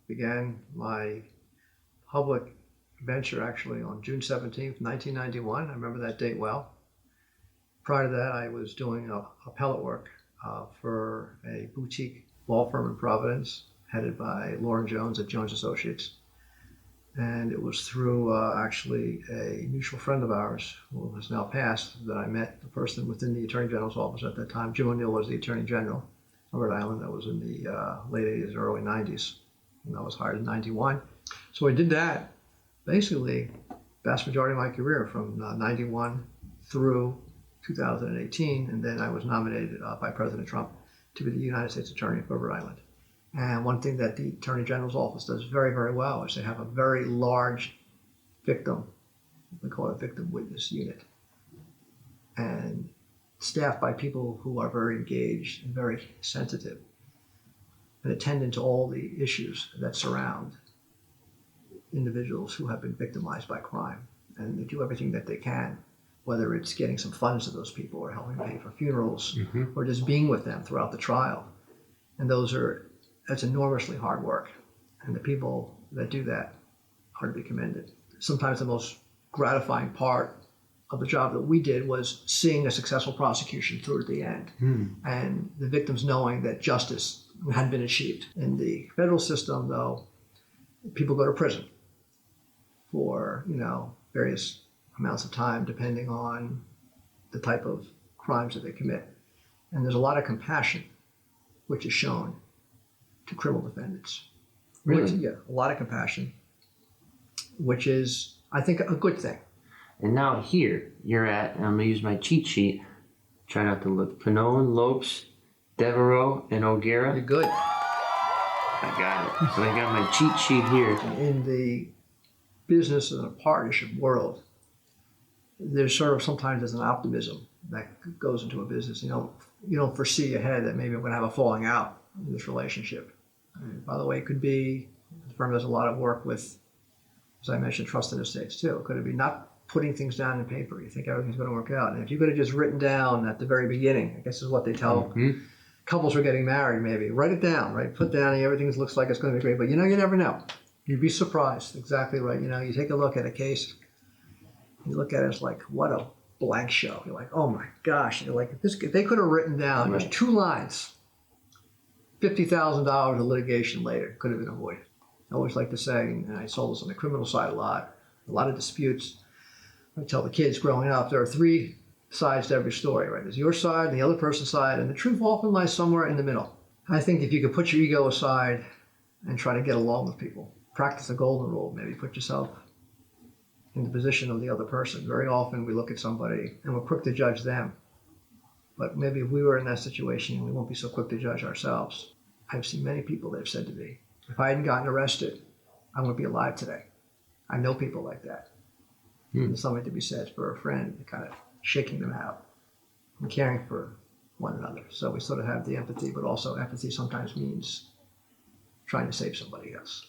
began my public venture actually on June 17th, 1991. I remember that date well. Prior to that, I was doing appellate work for a boutique law firm in Providence, headed by Lauren Jones at Jones Associates. And it was through actually a mutual friend of ours who has now passed that I met the person within the Attorney General's office at that time. Jim O'Neill was the Attorney General of Rhode Island. That was in the late 80s, early 90s. And I was hired in 91. So I did that basically vast majority of my career from 91 through 2018. And then I was nominated by President Trump to be the United States Attorney for Rhode Island. And one thing that the Attorney General's office does very, very well is they have a very large victim, we call it a victim witness unit, and staffed by people who are very engaged and very sensitive and attendant to all the issues that surround individuals who have been victimized by crime. And they do everything that they can, whether it's getting some funds to those people or helping pay for funerals or just being with them throughout the trial. And that's enormously hard work. And the people that do that are to be commended. Sometimes the most gratifying part of the job that we did was seeing a successful prosecution through to the end. And the victims knowing that justice had been achieved. In the federal system, though, people go to prison for, various amounts of time depending on the type of crimes that they commit. And there's a lot of compassion which is shown to criminal defendants. Really? Yeah, a lot of compassion, which is, I think, a good thing. And now here, you're at, and I'm going to use my cheat sheet, try not to look, Pannone Lopes Devereaux and O'Gara. You're good. I got it. So I got my cheat sheet here. In the business and a partnership world, there's sort of sometimes there's an optimism that goes into a business. You don't foresee ahead that maybe we're going to have a falling out in this relationship. And by the way, it could be, the firm does a lot of work with, as I mentioned, trust and estates too. It could be not putting things down in paper. You think everything's going to work out. And if you could have just written down at the very beginning, I guess is what they tell couples who are getting married maybe, write it down, right? Put down, everything looks like it's going to be great. But you never know. You'd be surprised. Exactly right. You take a look at a case, you look at it, it's like, what a blank show. You're like, oh my gosh. You're like, if they could have written down just 2 lines, $50,000 of litigation later could have been avoided. I always like to say, and I saw this on the criminal side a lot of disputes. I tell the kids growing up, there are 3 sides to every story, right? There's your side and the other person's side, and the truth often lies somewhere in the middle. I think if you could put your ego aside and try to get along with people, practice the golden rule, maybe put yourself in the position of the other person. Very often we look at somebody and we're quick to judge them. But maybe if we were in that situation, we won't be so quick to judge ourselves. I've seen many people that have said to me, if I hadn't gotten arrested, I wouldn't be alive today. I know people like that. There's something to be said for a friend, kind of shaking them out and caring for one another. So we sort of have the empathy, but also empathy sometimes means trying to save somebody else.